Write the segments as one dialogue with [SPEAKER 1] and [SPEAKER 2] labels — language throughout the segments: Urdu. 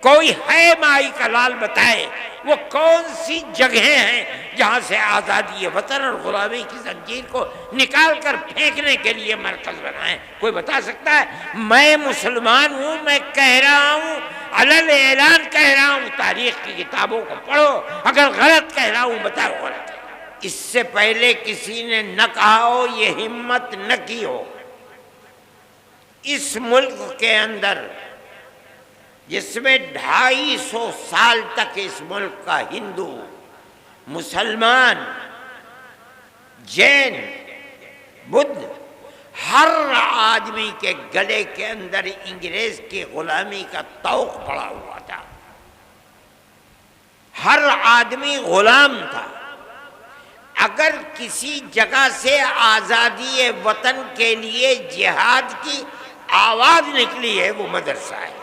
[SPEAKER 1] کوئی ہے مائی کا لال بتائے وہ کون سی جگہیں ہیں جہاں سے آزادی وطن اور غلامی کی زنجیر کو نکال کر پھینکنے کے لیے مرکز بنائیں؟ کوئی بتا سکتا ہے؟ میں مسلمان ہوں، میں کہہ رہا ہوں، علل اعلان کہہ رہا ہوں، تاریخ کی کتابوں کو پڑھو، اگر غلط کہہ رہا ہوں بتاؤ غلط ہے۔ اس سے پہلے کسی نے نہ کہا ہو، یہ ہمت نہ کی ہو۔ اس ملک کے اندر جس میں 250 سال تک اس ملک کا ہندو، مسلمان، جین، بدھ، ہر آدمی کے گلے کے اندر انگریز کی غلامی کا طوق پڑا ہوا تھا، ہر آدمی غلام تھا۔ اگر کسی جگہ سے آزادی وطن کے لیے جہاد کی آواز نکلی ہے وہ مدرسہ ہے۔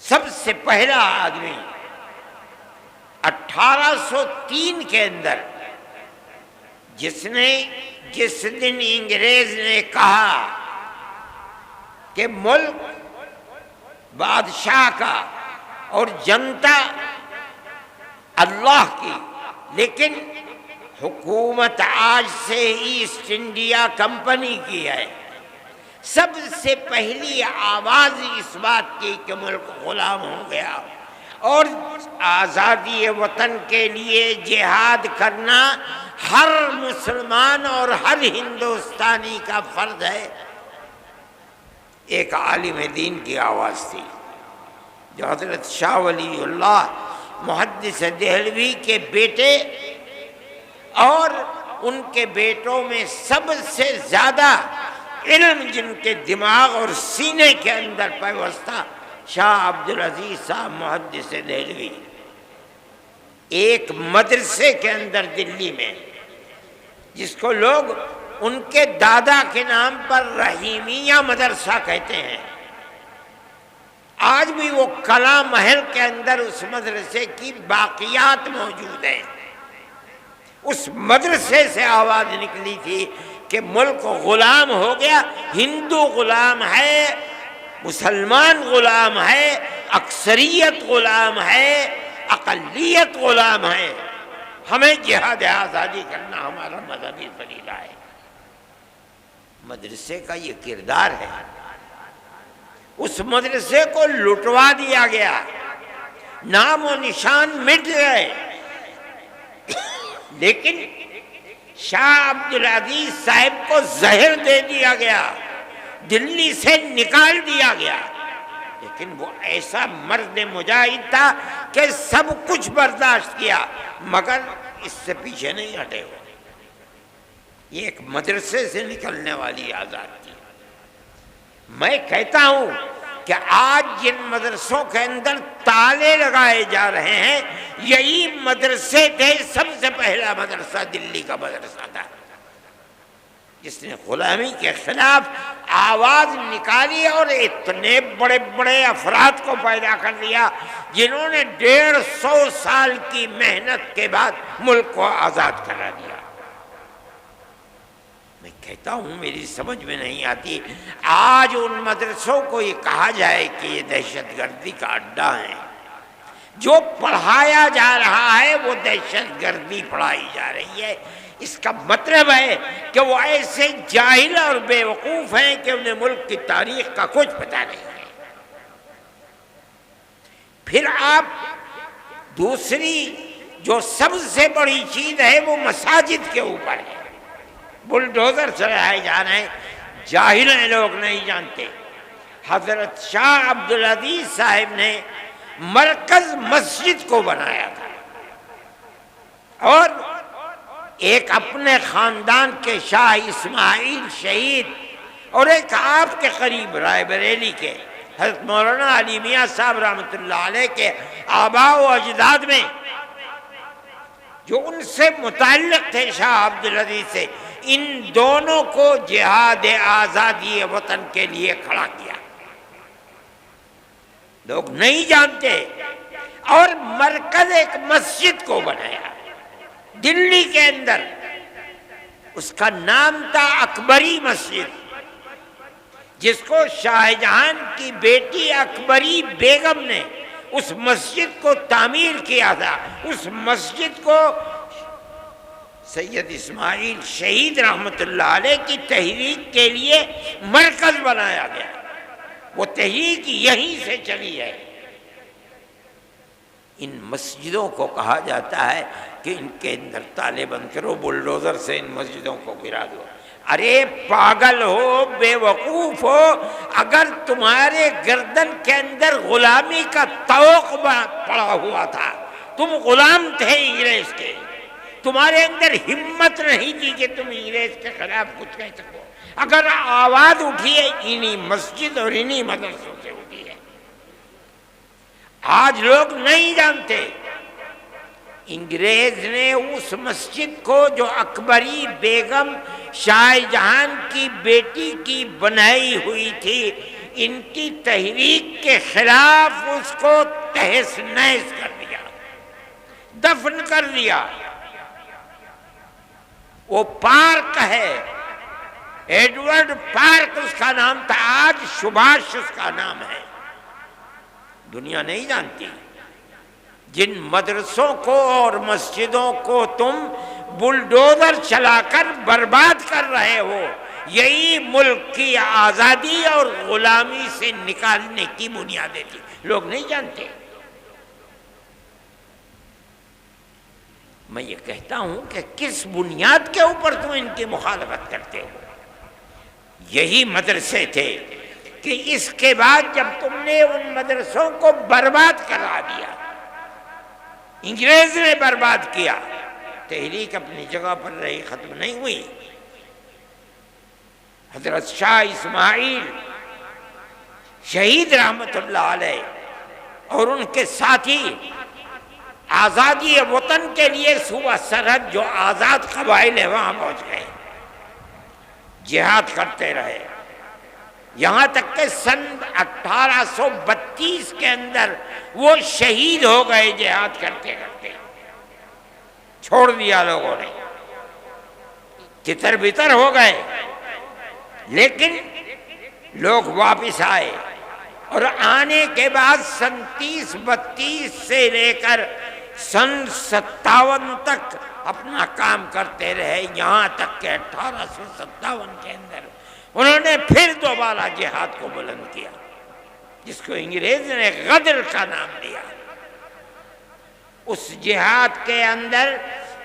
[SPEAKER 1] سب سے پہلا آدمی 1803 کے اندر جس دن انگریز نے کہا کہ ملک بادشاہ کا اور جنتا اللہ کی، لیکن حکومت آج سے ایسٹ انڈیا کمپنی کی ہے، سب سے پہلی آواز اس بات کی کہ ملک غلام ہو گیا اور آزادی وطن کے لیے جہاد کرنا ہر مسلمان اور ہر ہندوستانی کا فرض ہے، ایک عالم دین کی آواز تھی جو حضرت شاہ ولی اللہ محدث دہلوی کے بیٹے اور ان کے بیٹوں میں سب سے زیادہ علم جن کے دماغ اور سینے کے اندر پیوستہ شاہ عبدالعزیز صاحب محدث دہلوی، ایک مدرسے کے اندر دلی میں جس کو لوگ ان کے دادا کے نام پر رحیمیہ مدرسہ کہتے ہیں، آج بھی وہ کلا محل کے اندر اس مدرسے کی باقیات موجود ہیں۔ اس مدرسے سے آواز نکلی تھی کہ ملک غلام ہو گیا، ہندو غلام ہے، مسلمان غلام ہے، اکثریت غلام ہے، اقلیت غلام ہے، ہمیں جہاد آزادی کرنا ہمارا مذہبی فریضہ ہے۔ مدرسے کا یہ کردار ہے۔ اس مدرسے کو لٹوا دیا گیا، نام و نشان مٹ گئے، لیکن شاہ عبدالعزیز صاحب کو زہر دے دیا گیا، دلی سے نکال دیا گیا، لیکن وہ ایسا مرد مجاہد تھا کہ سب کچھ برداشت کیا مگر اس سے پیچھے نہیں ہٹے ہوئے۔ یہ ایک مدرسے سے نکلنے والی آزاد تھی۔ میں کہتا ہوں کہ آج جن مدرسوں کے اندر تالے لگائے جا رہے ہیں یہی مدرسے تھے، سب سے پہلا مدرسہ دلی کا مدرسہ تھا جس نے غلامی کے خلاف آواز نکالی اور اتنے بڑے بڑے افراد کو پیدا کر دیا جنہوں نے 150 سال کی محنت کے بعد ملک کو آزاد کرا دیا۔ میں کہتا ہوں میری سمجھ میں نہیں آتی آج ان مدرسوں کو یہ کہا جائے کہ یہ دہشت گردی کا اڈا ہے، جو پڑھایا جا رہا ہے وہ دہشت گردی پڑھائی جا رہی ہے، اس کا مطلب ہے کہ وہ ایسے جاہل اور بے وقوف ہیں کہ انہیں ملک کی تاریخ کا کچھ پتہ نہیں ہے۔ پھر آپ دوسری جو سب سے بڑی چیز ہے وہ مساجد کے اوپر ہے، بلڈوزر چلائے جا رہے ہیں، جاہل ہیں، لوگ نہیں جانتے۔ حضرت شاہ عبدالعزیز صاحب نے مرکز مسجد کو بنایا تھا اور ایک اپنے خاندان کے شاہ اسماعیل شہید اور ایک آپ کے قریب رائے بریلی کے حضرت مولانا علی میاں صاحب رحمۃ اللہ علیہ کے آباء و اجداد میں جو ان سے متعلق تھے شاہ عبدالعزیز سے، ان دونوں کو جہاد آزادی وطن کے لیے کھڑا کیا، لوگ نہیں جانتے، اور مرکز ایک مسجد کو بنایا دلی کے اندر، اس کا نام تھا اکبری مسجد۔ جس کو شاہ جہان کی بیٹی اکبری بیگم نے اس مسجد کو تعمیر کیا تھا، اس مسجد کو سید اسماعیل شہید رحمت اللہ علیہ کی تحریک کے لیے مرکز بنایا گیا، وہ تحریک یہیں سے چلی ہے۔ ان مسجدوں کو کہا جاتا ہے کہ ان کے اندر تالے بند کرو، بلڈوزر سے ان مسجدوں کو گرا دو۔ ارے پاگل ہو، بے وقوف ہو، اگر تمہارے گردن کے اندر غلامی کا طوق پڑا ہوا تھا، تم غلام تھے انگریز کے، تمہارے اندر ہمت نہیں تھی کہ تم انگریز کے خلاف کچھ کہہ سکو، اگر آواز اٹھی ہے انہی مسجد اور انہی مدرسوں سے اٹھی ہے۔ آج لوگ نہیں جانتے انگریز نے اس مسجد کو جو اکبری بیگم شاہ جہان کی بیٹی کی بنائی ہوئی تھی، ان کی تحریک کے خلاف اس کو تہس نہس کر دیا، دفن کر دیا۔ وہ پارک ہے، ایڈورڈ پارک اس کا نام تھا، آج سبھاش اس کا نام ہے۔ دنیا نہیں جانتی جن مدرسوں کو اور مسجدوں کو تم بلڈوزر چلا کر برباد کر رہے ہو، یہی ملک کی آزادی اور غلامی سے نکالنے کی بنیادیں تھی، لوگ نہیں جانتے۔ میں یہ کہتا ہوں کہ کس بنیاد کے اوپر تم ان کی مخالفت کرتے ہو؟ یہی مدرسے تھے کہ اس کے بعد جب تم نے ان مدرسوں کو برباد کرا دیا، انگریز نے برباد کیا، تحریک اپنی جگہ پر رہی، ختم نہیں ہوئی۔ حضرت شاہ اسماعیل شہید رحمت اللہ علیہ اور ان کے ساتھی آزادی وطن کے لیے صوبہ سرحد جو آزاد قبائل ہیں وہاں پہنچ گئے، جہاد کرتے رہے، یہاں تک کہ سن 1832 کے اندر وہ شہید ہو گئے جہاد کرتے کرتے، چھوڑ دیا لوگوں نے، تتر بتر ہو گئے، لیکن لوگ واپس آئے، اور آنے کے بعد سن 30-32 سے لے کر سن 57 تک اپنا کام کرتے رہے، یہاں تک کہ 1857 کے اندر انہوں نے پھر دوبارہ جہاد کو بلند کیا، جس کو انگریز نے غدر کا نام دیا۔ اس جہاد کے اندر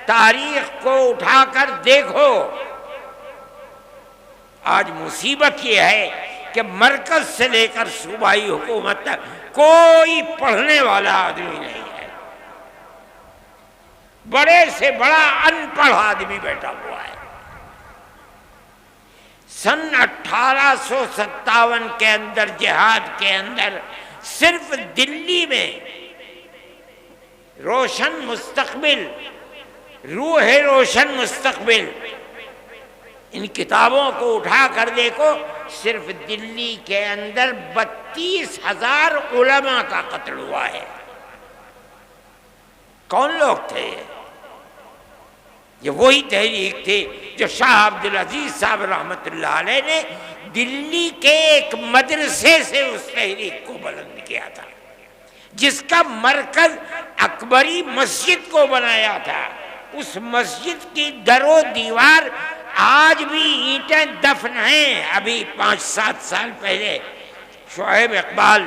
[SPEAKER 1] تاریخ کو اٹھا کر دیکھو، آج مصیبت یہ ہے کہ مرکز سے لے کر صوبائی حکومت تک کوئی پڑھنے والا آدمی نہیں ہے، بڑے سے بڑا ان پڑھ آدمی بیٹھا ہوا ہے۔ سن 1857 کے اندر جہاد کے اندر صرف دلی میں روشن مستقبل، روح روشن مستقبل، ان کتابوں کو اٹھا کر دیکھو، صرف دلی کے اندر 32,000 علماء کا قتل ہوا ہے۔ کون لوگ تھے یہ وہی تحریک تھی جو شاہ عبدالعزیز صاحب رحمت اللہ علیہ نے دلی کے ایک مدرسے سے اس تحریک کو بلند کیا تھا، جس کا مرکز اکبری مسجد کو بنایا تھا۔ اس مسجد کی در و دیوار آج بھی اینٹیں دفن ہیں۔ ابھی 5-7 سال پہلے شعیب اقبال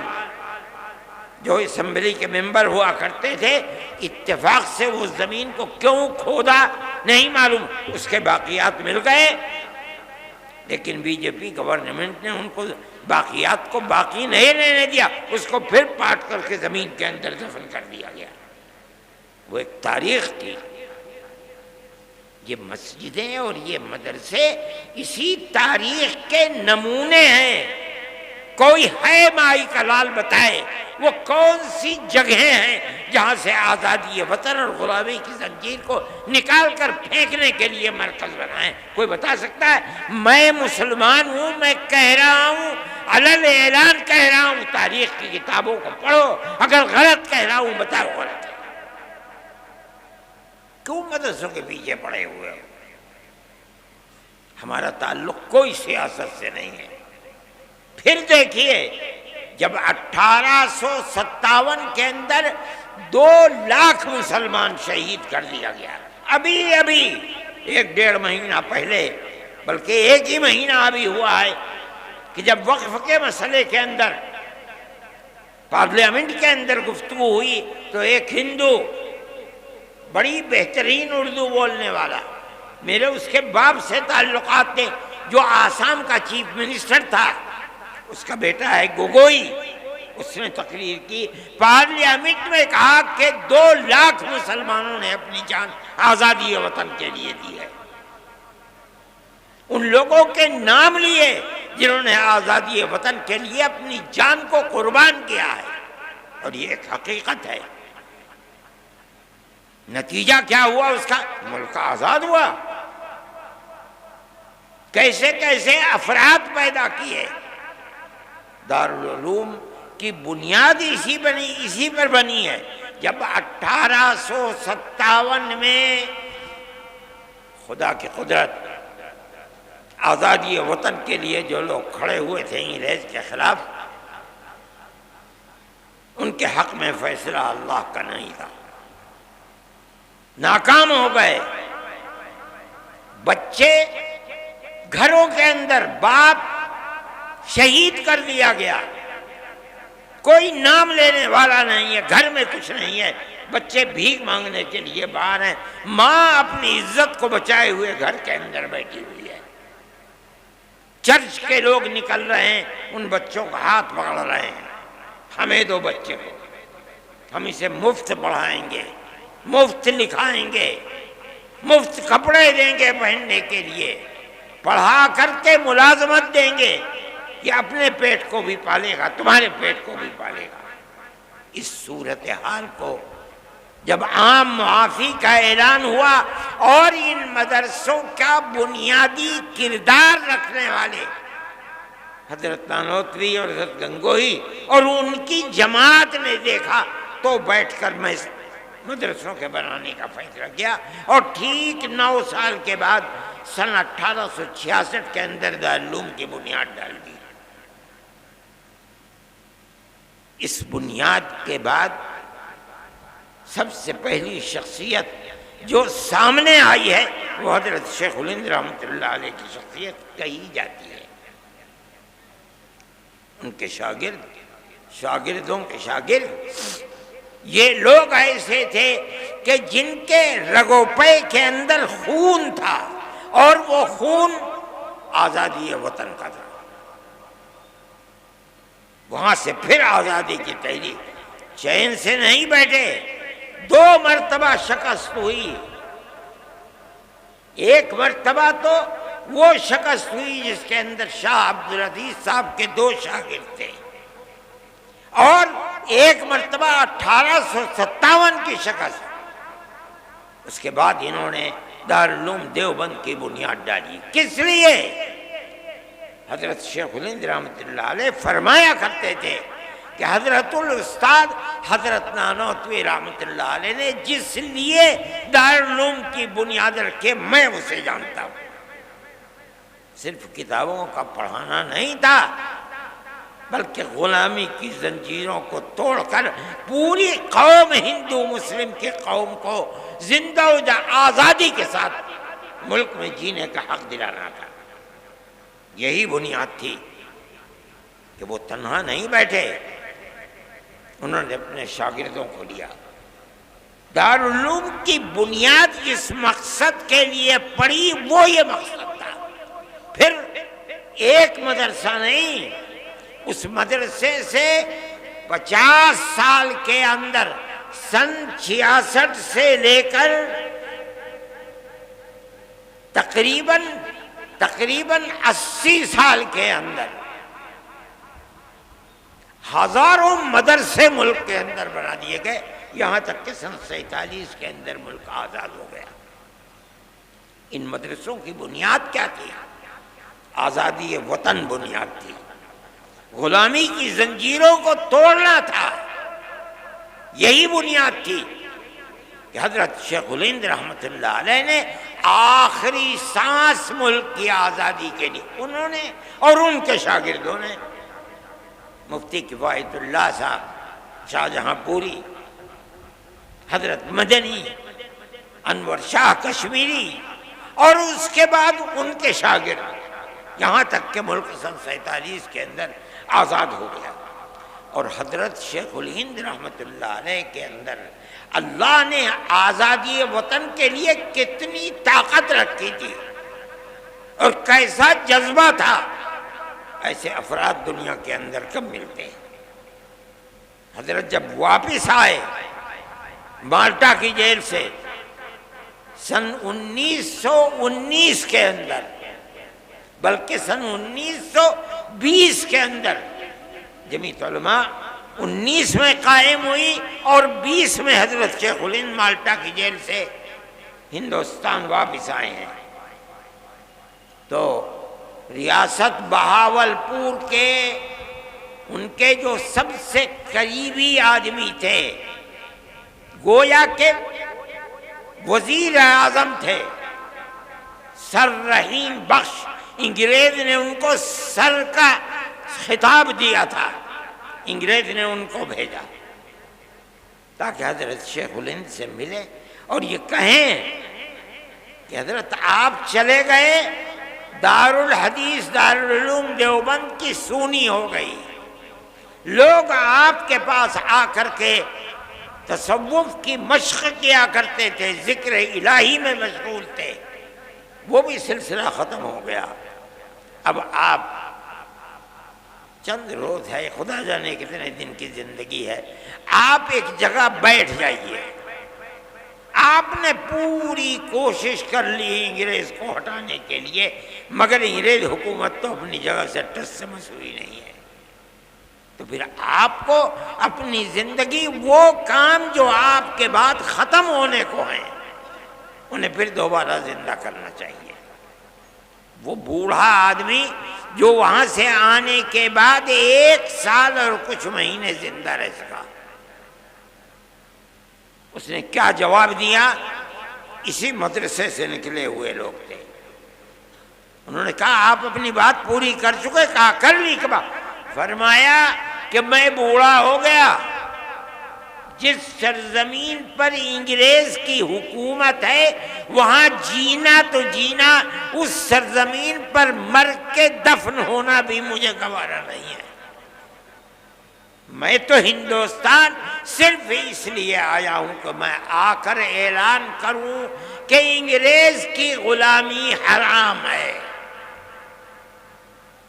[SPEAKER 1] جو اسمبلی کے ممبر ہوا کرتے تھے، اتفاق سے وہ زمین کو کیوں کھودا نہیں معلوم، اس کے باقیات مل گئے، لیکن بی جے پی گورنمنٹ نے ان کو باقیات کو باقی نہیں رہنے دیا، اس کو پھر پاٹ کر کے زمین کے اندر دفن کر دیا گیا۔ وہ ایک تاریخ تھی۔ یہ مسجدیں اور یہ مدرسے اسی تاریخ کے نمونے ہیں۔ کوئی ہے مائی کا لال بتائے وہ کون سی جگہیں ہیں جہاں سے آزادی وطن اور غلامی کی زنجیر کو نکال کر پھینکنے کے لیے مرکز بنائیں؟ کوئی بتا سکتا ہے؟ میں مسلمان ہوں، میں کہہ رہا ہوں، علل اعلان کہہ رہا ہوں، تاریخ کی کتابوں کو پڑھو، اگر غلط کہہ رہا ہوں بتاؤ غلط ہے۔ کیوں مدرسوں کے پیچھے پڑے ہوئے ہو؟ ہمارا تعلق کوئی سیاست سے نہیں ہے، پھر دیکھیے جب 1857 کے اندر 2 لاکھ مسلمان شہید کر دیا گیا، ابھی 1-1.5 مہینہ پہلے، بلکہ 1 ہی مہینہ ابھی ہوا ہے کہ جب وقف کے مسئلے کے اندر پارلیمنٹ کے اندر گفتگو ہوئی تو ایک ہندو بڑی بہترین اردو بولنے والا، میرے اس کے باپ سے تعلقات تھے، جو آسام کا چیف منسٹر تھا، اس کا بیٹا ہے گوگوئی، اس نے تقریر کی، پارلیمنٹ میں کہا کہ 2 لاکھ مسلمانوں نے اپنی جان آزادی وطن کے لیے دی ہے۔ ان لوگوں کے نام لیے جنہوں نے آزادی وطن کے لیے اپنی جان کو قربان کیا ہے، اور یہ ایک حقیقت ہے۔ نتیجہ کیا ہوا اس کا؟ ملک آزاد ہوا۔ کیسے کیسے افراد پیدا کیے۔ دارالعلوم کی بنیاد اسی پر بنی ہے۔ جب 1857 میں خدا کی قدرت آزادی وطن کے لیے جو لوگ کھڑے ہوئے تھے انگریز کے خلاف، ان کے حق میں فیصلہ اللہ کا نہیں تھا، ناکام ہو گئے۔ بچے گھروں کے اندر، باپ شہید کر دیا گیا، کوئی نام لینے والا نہیں ہے، گھر میں کچھ نہیں ہے، بچے بھیک مانگنے کے لیے باہر ہیں، ماں اپنی عزت کو بچائے ہوئے گھر کے اندر بیٹھی ہوئی ہے۔ چرچ کے لوگ نکل رہے ہیں، ان بچوں کا ہاتھ پکڑ رہے ہیں، ہمیں دو بچے کو، ہم اسے مفت پڑھائیں گے، مفت لکھائیں گے، مفت کپڑے دیں گے پہننے کے لیے، پڑھا کر کے ملازمت دیں گے، یہ اپنے پیٹ کو بھی پالے گا، تمہارے پیٹ کو بھی پالے گا۔ اس صورتحال کو جب عام معافی کا اعلان ہوا اور ان مدرسوں کا بنیادی کردار رکھنے والے حضرت نانوتوی اور حضرت گنگوہی اور ان کی جماعت نے دیکھا تو بیٹھ کر میں مدرسوں کے بنانے کا فیصلہ کیا، اور ٹھیک 9 سال کے بعد سن 1866 کے اندر دارالعلوم کی بنیاد ڈال دی۔ اس بنیاد کے بعد سب سے پہلی شخصیت جو سامنے آئی ہے وہ حضرت شیخ الہند رحمۃ اللہ علیہ کی شخصیت کہی جاتی ہے۔ ان کے شاگردوں کے شاگرد یہ لوگ ایسے تھے کہ جن کے رگو پے کے اندر خون تھا، اور وہ خون آزادی وطن کا تھا۔ وہاں سے پھر آزادی کی تحریک، چین سے نہیں بیٹھے، 2 مرتبہ شکست ہوئی۔ ایک مرتبہ تو وہ شکست ہوئی جس کے اندر شاہ عبدالعزیز صاحب کے 2 شاگرد تھے، اور ایک مرتبہ 1857 کی شکست۔ اس کے بعد انہوں نے دارالعلوم دیوبند کی بنیاد ڈالی۔ کس لیے؟ حضرت شیخ الہند رحمۃ اللہ علیہ فرمایا کرتے تھے کہ حضرت الاستاد حضرت نانوتوی رحمۃ اللہ علیہ نے جس لیے دارالعلوم کی بنیاد رکھے میں اسے جانتا ہوں۔ صرف کتابوں کا پڑھانا نہیں تھا، بلکہ غلامی کی زنجیروں کو توڑ کر پوری قوم ہندو مسلم کی قوم کو زندہ و آزادی کے ساتھ ملک میں جینے کا حق دلانا تھا۔ یہی بنیاد تھی کہ وہ تنہا نہیں بیٹھے، انہوں نے اپنے شاگردوں کو لیا۔ دارالعلوم کی بنیاد جس مقصد کے لیے پڑی وہ یہ مقصد تھا۔ پھر ایک مدرسہ نہیں، اس مدرسے سے 50 سال کے اندر سن 66 سے لے کر تقریباً 80 سال کے اندر ہزاروں مدرسے ملک کے اندر بنا دیے گئے، یہاں تک کہ سن 47 کے اندر ملک آزاد ہو گیا۔ ان مدرسوں کی بنیاد کیا تھی؟ آزادی وطن بنیاد تھی، غلامی کی زنجیروں کو توڑنا تھا، یہی بنیاد تھی کہ حضرت شیخ الہند رحمۃ اللہ علیہ نے آخری سانس ملک کی آزادی کے لیے انہوں نے اور ان کے شاگردوں نے مفتی کفایت اللہ صاحب شاہجہاں پوری، حضرت مدنی، انور شاہ کشمیری، اور اس کے بعد ان کے شاگرد، یہاں تک کہ ملک سن 47 کے اندر آزاد ہو گیا۔ اور حضرت شیخ الہند رحمۃ اللہ علیہ کے اندر اللہ نے آزادی وطن کے لیے کتنی طاقت رکھی تھی اور کیسا جذبہ تھا، ایسے افراد دنیا کے اندر کم ملتے ہیں۔ حضرت جب واپس آئے مالٹا کی جیل سے سن 1919 کے اندر، بلکہ سن 1920 کے اندر، جمعیت علماء 19 میں قائم ہوئی اور 20 میں حضرت شیخ الہند مالٹا کی جیل سے ہندوستان واپس آئے ہیں، تو ریاست بہاولپور کے ان کے جو سب سے قریبی آدمی تھے، گویا کہ وزیر اعظم تھے، سر رحیم بخش، انگریز نے ان کو سر کا خطاب دیا تھا، انگریز نے ان کو بھیجا تاکہ حضرت شیخ الہند سے ملے اور یہ کہیں کہ حضرت آپ چلے گئے، دارالحدیث دارالعلوم دیوبند کی سونی ہو گئی، لوگ آپ کے پاس آ کر کے تصوف کی مشق کیا کرتے تھے، ذکر الہی میں مشغول تھے، وہ بھی سلسلہ ختم ہو گیا۔ اب آپ چند روز ہے، خدا جانے کتنے دن کی زندگی ہے، آپ ایک جگہ بیٹھ جائیے۔ آپ نے پوری کوشش کر لی انگریز کو ہٹانے کے لیے، مگر انگریز حکومت تو اپنی جگہ سے ٹس سے مس ہوئی نہیں ہے، تو پھر آپ کو اپنی زندگی، وہ کام جو آپ کے بعد ختم ہونے کو ہیں، انہیں پھر دوبارہ زندہ کرنا چاہیے۔ وہ بوڑھا آدمی جو وہاں سے آنے کے بعد 1 سال اور کچھ مہینے زندہ رہ سکا، اس نے کیا جواب دیا؟ اسی مدرسے سے نکلے ہوئے لوگ تھے، انہوں نے کہا آپ اپنی بات پوری کر چکے؟ کہا کر لی کبا؟ فرمایا کہ میں بوڑھا ہو گیا، جس سرزمین پر انگریز کی حکومت ہے وہاں جینا تو جینا، اس سرزمین پر مر کے دفن ہونا بھی مجھے گوارا نہیں ہے۔ میں تو ہندوستان صرف اس لیے آیا ہوں کہ میں آ کر اعلان کروں کہ انگریز کی غلامی حرام ہے۔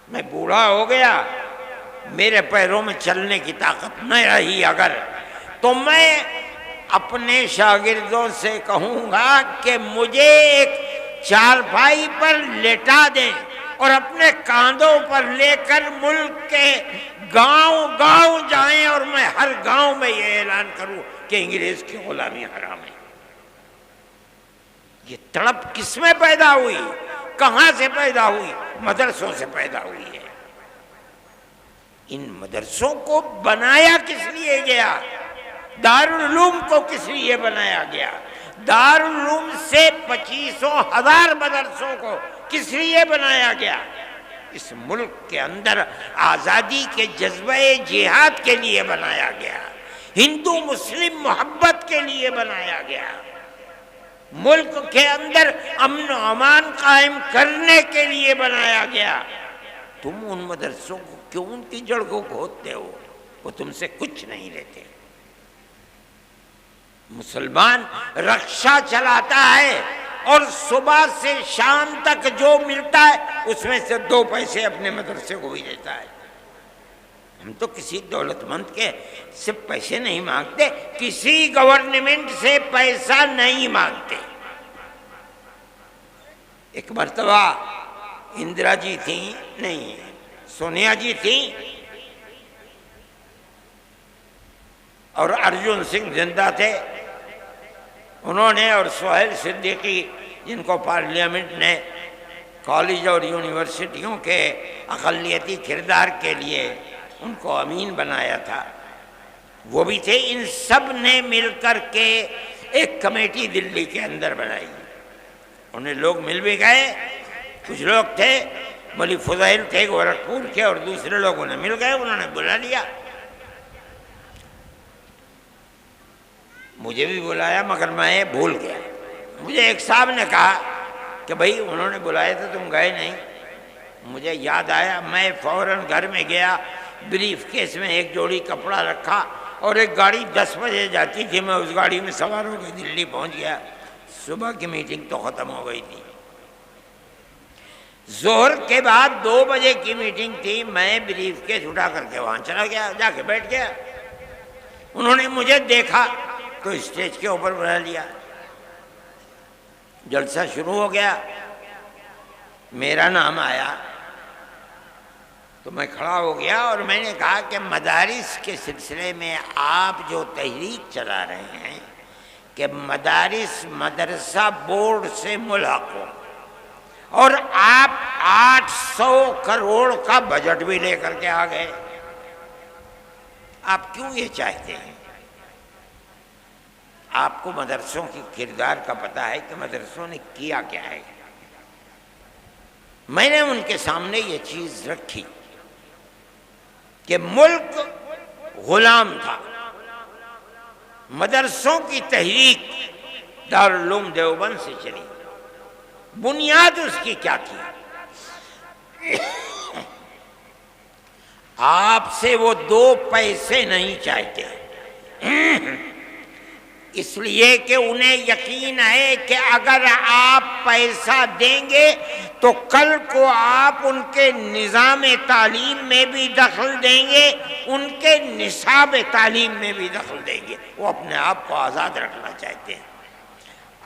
[SPEAKER 1] میں بوڑھا ہو گیا، میرے پیروں میں چلنے کی طاقت نہ رہی اگر، تو میں اپنے شاگردوں سے کہوں گا کہ مجھے ایک چارپائی پر لٹا دیں اور اپنے کاندھوں پر لے کر ملک کے گاؤں گاؤں جائیں اور میں ہر گاؤں میں یہ اعلان کروں کہ انگریز کی غلامی حرام ہے۔ یہ تڑپ کس میں پیدا ہوئی؟ کہاں سے پیدا ہوئی؟ مدرسوں سے پیدا ہوئی ہے۔ ان مدرسوں کو بنایا کس لیے گیا؟ دارالعلوم کو کس لیے بنایا گیا؟ دارالعلوم سے 25,000 مدرسوں کو کس لیے بنایا گیا؟ اس ملک کے اندر آزادی کے جذبہ جہاد کے لیے بنایا گیا، ہندو مسلم محبت کے لیے بنایا گیا، ملک کے اندر امن و امان قائم کرنے کے لیے بنایا گیا۔ تم ان مدرسوں کو کیوں ان کی جڑ کو کھودتے ہو؟ وہ تم سے کچھ نہیں لیتے۔ مسلمان رکشہ چلاتا ہے اور صبح سے شام تک جو ملتا ہے اس میں سے 2 پیسے اپنے مدرسے کو بھی دیتا ہے۔ ہم تو کسی دولت مند کے سے پیسے نہیں مانگتے، کسی گورنمنٹ سے پیسہ نہیں مانگتے۔ ایک مرتبہ اندرا جی تھیں، نہیں سونیا جی تھیں، اور ارجن سنگھ زندہ تھے، انہوں نے اور سہیل صدیقی، جن کو پارلیمنٹ نے کالج اور یونیورسٹیوں کے اقلیتی کردار کے لیے ان کو امین بنایا تھا، وہ بھی تھے۔ ان سب نے مل کر کے ایک کمیٹی دلی کے اندر بنائی، انہیں لوگ مل بھی گئے، کچھ لوگ تھے مولوی فضیل تھے گورکھپور کے اور دوسرے لوگوں نے مل گئے، انہوں نے بلا لیا، مجھے بھی بلایا مگر میں بھول گیا۔ مجھے ایک صاحب نے کہا کہ بھائی انہوں نے بلایا تھا تم گئے نہیں، مجھے یاد آیا، میں فوراً گھر میں گیا، بریف کیس میں ایک جوڑی کپڑا رکھا اور ایک گاڑی 10 بجے جاتی تھی، میں اس گاڑی میں سوار ہو کے دلی پہنچ گیا۔ صبح کی میٹنگ تو ختم ہو گئی تھی، ظہر کے بعد 2 بجے کی میٹنگ تھی، میں بریف کیس اٹھا کر کے وہاں چلا گیا، جا کے بیٹھ گیا۔ انہوں نے مجھے دیکھا تو اسٹیج کے اوپر بلا لیا، جلسہ شروع ہو گیا، میرا نام آیا تو میں کھڑا ہو گیا اور میں نے کہا کہ مدارس کے سلسلے میں آپ جو تحریک چلا رہے ہیں کہ مدارس مدرسہ بورڈ سے ملحق ہو، اور آپ 800 کروڑ کا بجٹ بھی لے کر کے آ گئے، آپ کیوں یہ چاہتے ہیں؟ آپ کو مدرسوں کی کردار کا پتہ ہے کہ مدرسوں نے کیا کیا ہے۔ میں نے ان کے سامنے یہ چیز رکھی کہ ملک غلام تھا، مدرسوں کی تحریک دارالعلوم دیوبند سے چلی، بنیاد اس کی کیا تھی؟ آپ سے وہ 2 پیسے نہیں چاہتے، اس لیے کہ انہیں یقین ہے کہ اگر آپ پیسہ دیں گے تو کل کو آپ ان کے نظام تعلیم میں بھی دخل دیں گے، ان کے نصاب تعلیم میں بھی دخل دیں گے، وہ اپنے آپ کو آزاد رکھنا چاہتے ہیں۔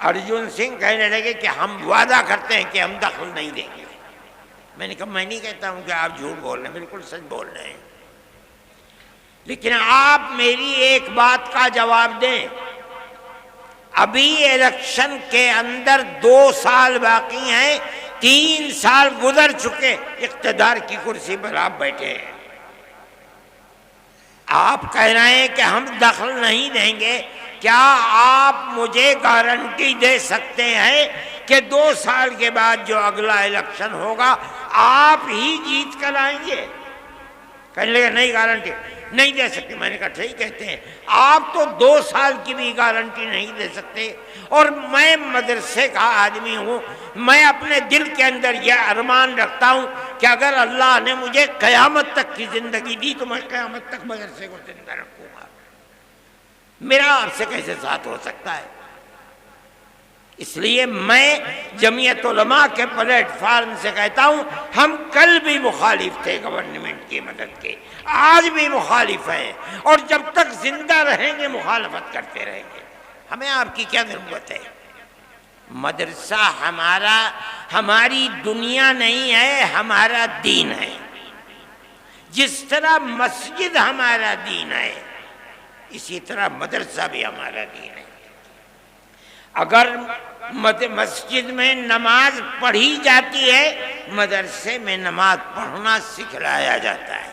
[SPEAKER 1] ارجن سنگھ کہنے لگے کہ ہم وعدہ کرتے ہیں کہ ہم دخل نہیں دیں گے۔ میں نے کہا میں نہیں کہتا ہوں کہ آپ جھوٹ بول رہے ہیں، بالکل سچ بول رہے ہیں، لیکن آپ میری ایک بات کا جواب دیں، ابھی الیکشن کے اندر 2 سال باقی ہیں، 3 سال گزر چکے، اقتدار کی کرسی پر آپ بیٹھے ہیں، آپ کہہ رہے ہیں کہ ہم دخل نہیں دیں گے، کیا آپ مجھے گارنٹی دے سکتے ہیں کہ 2 سال کے بعد جو اگلا الیکشن ہوگا آپ ہی جیت کر آئیں گے؟ کہنے لگے نہیں گارنٹی نہیں دے سکتے۔ میں نے کہا ٹھیک کہتے ہیں، آپ تو 2 سال کی بھی گارنٹی نہیں دے سکتے، اور میں مدرسے کا آدمی ہوں، میں اپنے دل کے اندر یہ ارمان رکھتا ہوں کہ اگر اللہ نے مجھے قیامت تک کی زندگی دی تو میں قیامت تک مدرسے کو زندہ رکھوں گا، میرا آپ سے کیسے ساتھ ہو سکتا ہے؟ اس لیے میں جمعیت علماء کے پلیٹ فارم سے کہتا ہوں، ہم کل بھی مخالف تھے گورنمنٹ کی مدد کے، آج بھی مخالف ہیں، اور جب تک زندہ رہیں گے مخالفت کرتے رہیں گے۔ ہمیں آپ کی کیا ضرورت ہے؟ مدرسہ ہماری دنیا نہیں ہے، ہمارا دین ہے۔ جس طرح مسجد ہمارا دین ہے، اسی طرح مدرسہ بھی ہمارا دین ہے۔ اگر مسجد میں نماز پڑھی جاتی ہے، مدرسے میں نماز پڑھنا سکھلایا جاتا ہے۔